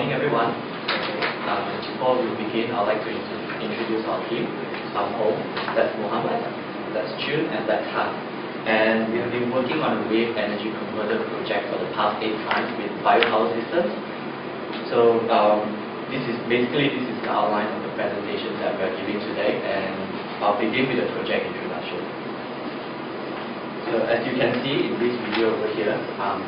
morning, everyone. Before we begin, I'd like to introduce our team. I'm home, that's Muhammad, that's Jun, and that's Han. And we have been working on a wave energy converter project for the past 8 months with biopower systems. So this is the outline of the presentation that we are giving today, and I'll begin with the project introduction. So as you can see in this video over here,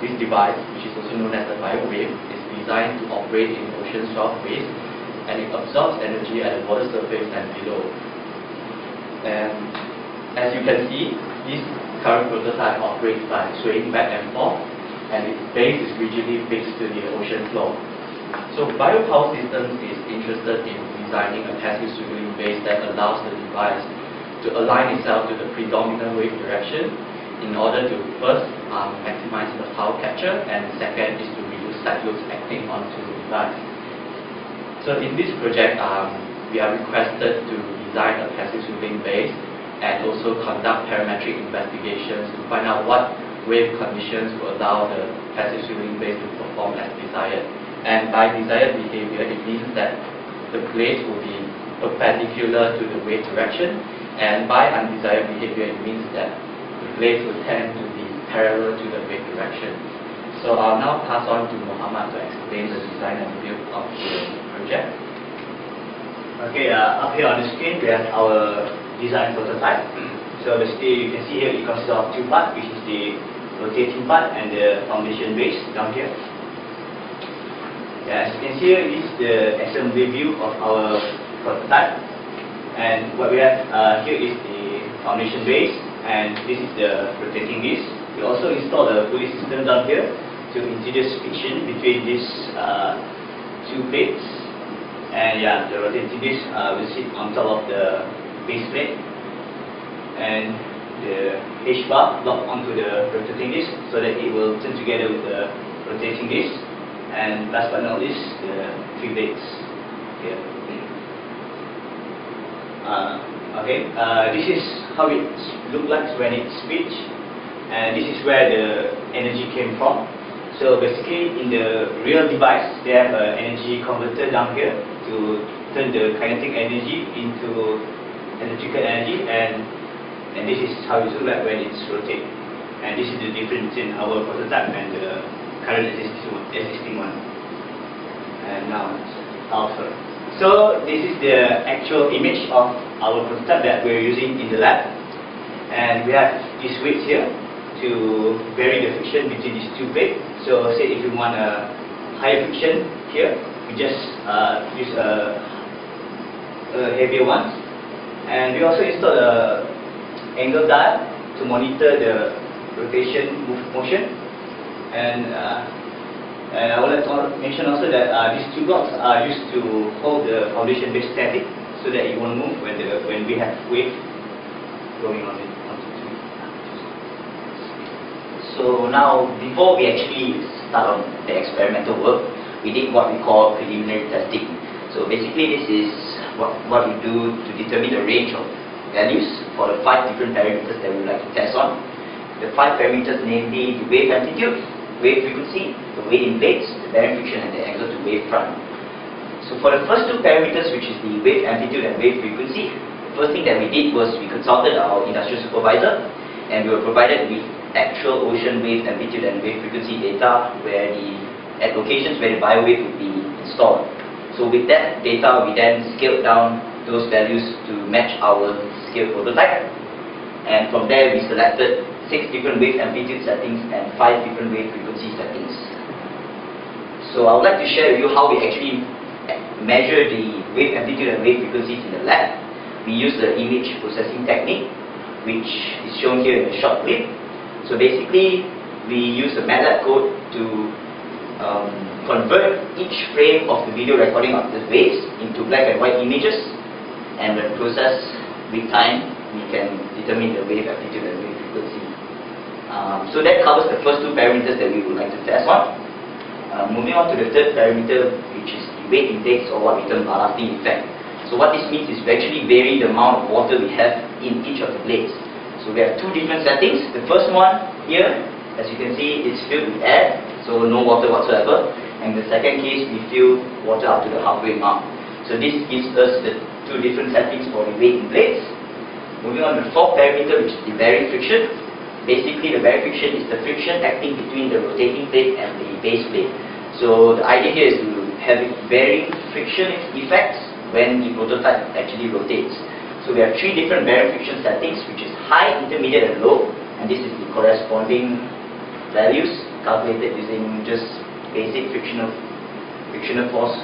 this device, which is also known as a biowave, is designed to operate in ocean soft waves, and it absorbs energy at the water surface and below. And as you can see, this current prototype operates by swaying back and forth, and its base is rigidly fixed to the ocean floor. So biopower systems is interested in designing a passive swiveling base that allows the device to align itself to the predominant wave direction in order to first maximize the power capture, and second is to reduce side loads acting onto the device. So in this project, we are requested to design a passive swiveling base and also conduct parametric investigations to find out what wave conditions will allow the passive swiveling base to perform as desired. And by desired behavior, it means that the blades will be perpendicular to the wave direction, and by undesired behavior, it means that the blades will tend to be parallel to the wave direction. So I'll now pass on to Muhammad to explain the design and build of the project. Okay, up here on the screen we have our design prototype. So basically you can see here it consists of 2 parts, which is the rotating part and the foundation base down here. Yeah, as you can see here is the assembly view of our prototype, and what we have here is the foundation base, and this is the rotating disc. We also installed a pulley system down here to introduce friction between these 2 plates. And yeah, the rotating disc will sit on top of the base plate, and the H bar locked onto the rotating disc so that it will turn together with the rotating disc. And last but not least, the 3 blades here. This is how it looks like when it's switched, and this is where the energy came from. So basically, in the real device, they have an energy converter down here to turn the kinetic energy into electrical energy, and this is how it looks like when it's rotated. And this is the difference in our prototype and the current existing one. And now it's alpha. So this is the actual image of our prototype that we're using in the lab, and we have these weights here to vary the friction between these 2 plates. So say if you want a higher friction here, we just use a heavier one. And we also installed a angle dial to monitor the rotation motion. And I would like to mention also that these 2 blocks are used to hold the foundation base static, so that it won't move when we have wave going on it. So now, before we actually start on the experimental work, we did what we call preliminary testing. So basically, this is what we do to determine the range of values for the 5 different parameters that we would like to test on. The 5 parameters, namely the wave amplitude, wave frequency, the weight in blades, the bearing friction, and the angle to wave front. So for the first 2 parameters, which is the wave amplitude and wave frequency, the first thing that we did was we consulted our industrial supervisor, and we were provided with actual ocean wave amplitude and wave frequency data at locations where the biowave would be installed. So with that data, we then scaled down those values to match our scale prototype, and from there we selected 6 different wave amplitude settings and 5 different wave frequency settings. So I would like to share with you how we actually measure the wave amplitude and wave frequencies in the lab. We use the image processing technique, which is shown here in the short clip. So basically, we use a MATLAB code to convert each frame of the video recording of the waves into black and white images, and when processed with time, we can determine the wave amplitude and wave frequency. So that covers the first 2 parameters that we would like to test on. Moving on to the 3rd parameter, which is the weight index, or what we term ballasting effect. So what this means is we actually vary the amount of water we have in each of the blades. So we have 2 different settings. The first one here, as you can see, it's filled with air, so no water whatsoever. and the second case we fill water up to the halfway mark. So this gives us the two different settings for the weight in plates. Moving on to the fourth parameter, which is the bearing friction. Basically, the bearing friction is the friction acting between the rotating plate and the base plate. So the idea here is to have bearing friction effects when the prototype actually rotates. So we have three different bearing friction settings, which is high, intermediate and low, and this is the corresponding values calculated using just basic frictional force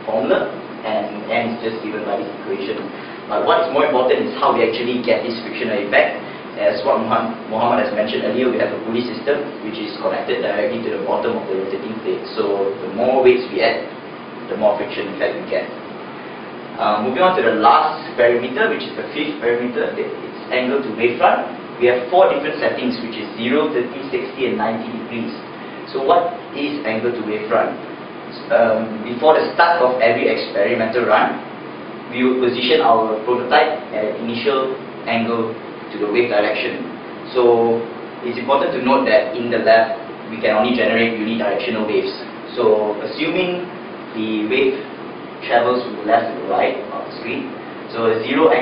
formula, and n is just given by this equation. But what is more important is how we actually get this frictional effect. As what Muhammad has mentioned earlier, we have a pulley system which is connected directly to the bottom of the rotating plate. So the more weights we add, the more friction effect we get. Moving on to the last parameter, which is the fifth parameter, it's angle to wavefront. We have four different settings, which is 0, 30, 60 and 90 degrees. So what is angle to wavefront? Before the start of every experimental run, we will position our prototype at an initial angle to the wave direction. So it's important to note that in the lab, we can only generate unidirectional waves. So assuming the wave travels from the left to the right of the screen, so a 0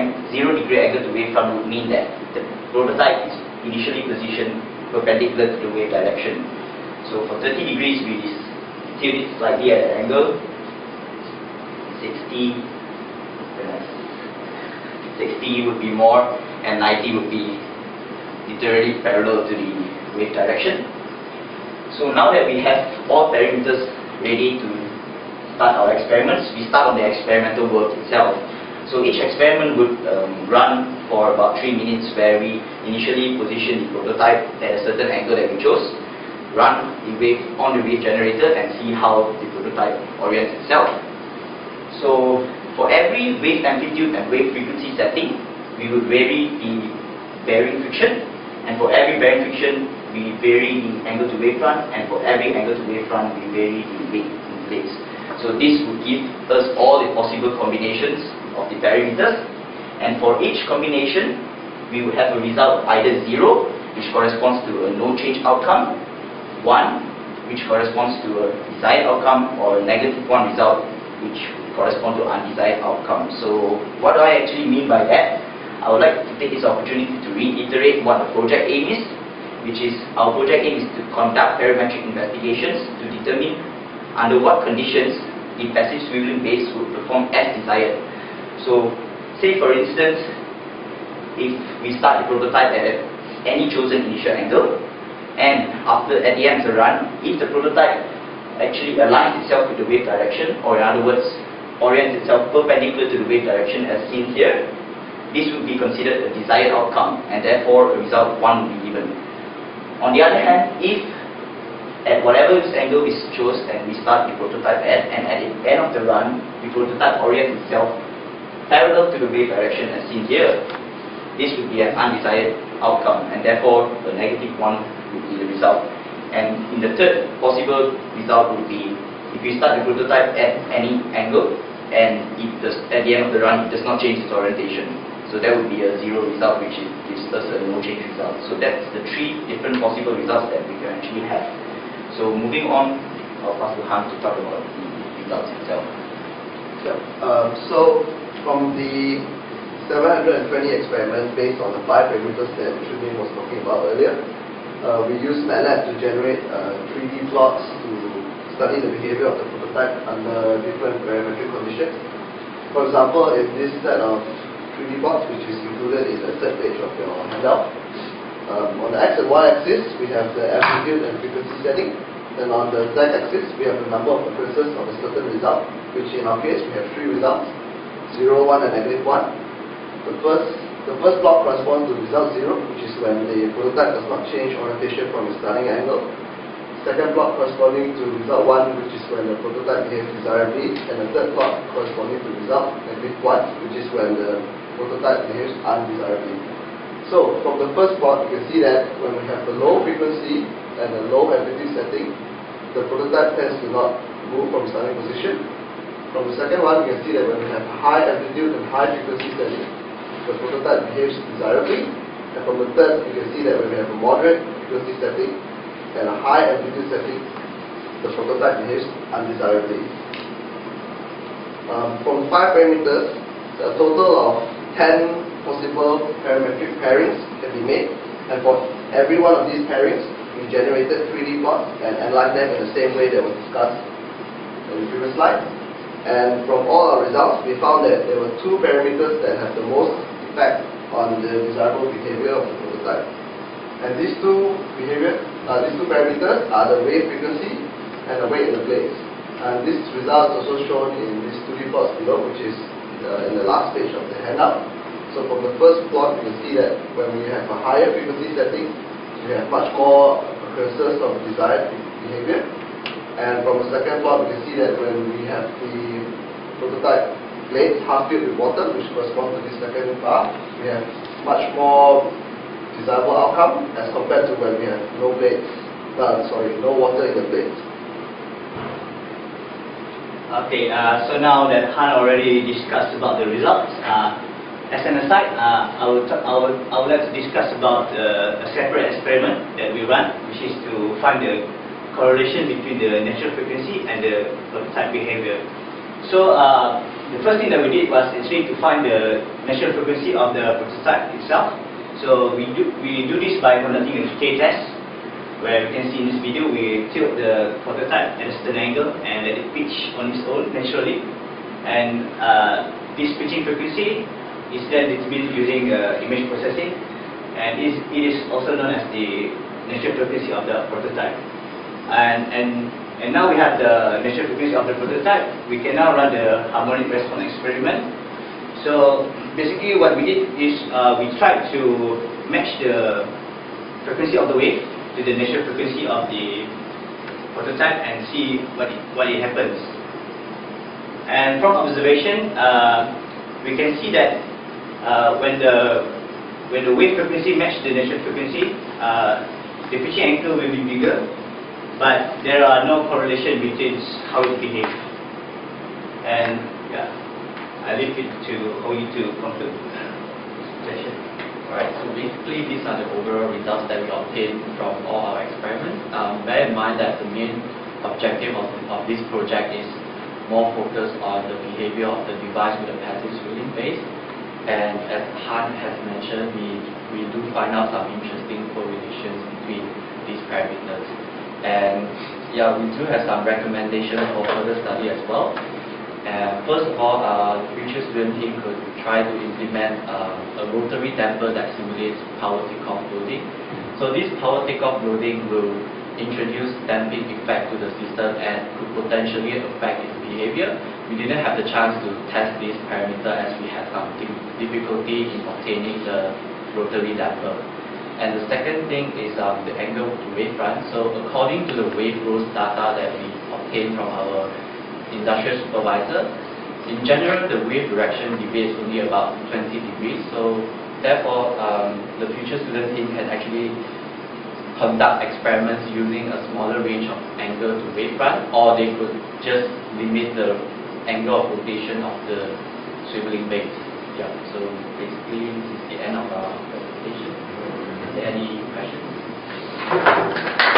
degree angle to wavefront would mean that the prototype is initially positioned perpendicular to the wave direction. So for 30 degrees, we tilt it slightly at an angle. 60 would be more, and 90 would be literally parallel to the wave direction. So now that we have all parameters ready to start our experiments, we start on the experimental work itself. So each experiment would run for about 3 minutes, where we initially position the prototype at a certain angle that we chose, run the wave on the wave generator and see how the prototype orients itself. So for every wave amplitude and wave frequency setting, we would vary the bearing friction, and for every bearing friction we vary the angle to wavefront, and for every angle to wavefront we vary the weight in place. So this would give us all the possible combinations of the parameters, and for each combination we would have a result either 0, which corresponds to a no change outcome, 1, which corresponds to a desired outcome, or a -1 result, which corresponds to undesired outcome. So what do I actually mean by that? I would like to take this opportunity to reiterate what the project aim is, which is our project aim is to conduct parametric investigations to determine under what conditions the passive swiveling base would perform as desired. So say for instance, if we start the prototype at any chosen initial angle, and at the end of the run, if the prototype actually aligns itself with the wave direction, or in other words, orients itself perpendicular to the wave direction as seen here, this would be considered a desired outcome, and therefore a result 1 will be given. On the other hand, if at whatever angle we chose and we start the prototype at, and at the end of the run, the prototype orients itself parallel to the wave direction as seen here, this would be an undesired outcome, and therefore a -1 would be the result. And in the third possible result would be if we start the prototype at any angle, and at the end of the run it does not change its orientation. So that would be a 0 result, which gives us a no change result. So that's the 3 different possible results that we can actually have. So moving on, I'll pass to Han to talk about the results itself. So from the 720 experiment based on the 5 parameters that Shunin was talking about earlier, we used MATLAB to generate 3D plots to study the behavior of the prototype under different parametric conditions. For example, in this set of 3D plots, which is included in the third page of your handout, on the x and y axis we have the amplitude and frequency setting, and on the z axis we have the number of occurrences of a certain result, which in our case we have 3 results, 0, 1 and -1. The first block corresponds to result 0, which is when the prototype does not change orientation from its starting angle. Second block corresponding to result 1, which is when the prototype behaves desirably, and the third block corresponding to result -1, which is when the prototype behaves undesirably. So from the first plot, you can see that when we have the low frequency and the low amplitude setting, the prototype tends to not move from starting position. From the second one, you can see that when we have high amplitude and high frequency setting, the prototype behaves desirably. And from the third, you can see that when we have a moderate frequency setting and a high amplitude setting, the prototype behaves undesirably. From 5 parameters, a total of 10 possible parametric pairings can be made, and for every one of these pairings, we generated 3D plots and analyzed them in the same way that was discussed in the previous slide. And from all our results, we found that there were 2 parameters that have the most effect on the desirable behavior of the prototype. And these two parameters are the wave frequency and the weight in the blades. And this result is also shown in these 2D plots below, which is in the last page of the handout. So from the first plot, you can see that when we have a higher frequency setting, we have much more occurrences of desired behavior. And from the second plot, we can see that when we have the prototype blades half filled with water, which corresponds to this second bar, we have much more desirable outcome as compared to when we have no water in the blades. Okay, so now that Han already discussed about the results, as an aside, I would like to discuss about a separate experiment that we run, which is to find the correlation between the natural frequency and the prototype behavior. So the first thing that we did was actually to find the natural frequency of the prototype itself. So we do this by conducting a decay test, where you can see in this video we tilt the prototype at a certain angle and let it pitch on its own naturally. And this pitching frequency is then determined using image processing, and it is also known as the natural frequency of the prototype. And now we have the natural frequency of the prototype. We can now run the harmonic response experiment. So basically what we did is we tried to match the frequency of the wave to the natural frequency of the prototype and see what happens. And from observation, we can see that when the wave frequency matches the natural frequency, the pitching angle will be bigger, but there are no correlation between how it behaves. And yeah, I leave it to you to conclude the session. Alright, so basically these are the overall results that we obtained from all our experiments. Bear in mind that the main objective of this project is more focused on the behavior of the device with a passive swirling base. And as Han has mentioned, we do find out some interesting correlations between these parameters. And yeah, we do have some recommendations for further study as well. First of all, the future student team could try to implement a rotary damper that simulates power takeoff loading. So this power takeoff loading will introduce damping effect to the system and could potentially affect its behavior. We didn't have the chance to test this parameter as we had some difficulty in obtaining the rotary damper. And the second thing is the angle of the wavefront. So according to the wave growth data that we obtained from our industrial supervisor, in general the wave direction deviates only about 20 degrees. So therefore, the future student team can actually conduct experiments using a smaller range of angle to wavefront, or they could just limit the angle of rotation of the swiveling base. Yeah, so basically this is the end of our presentation. Are there any questions?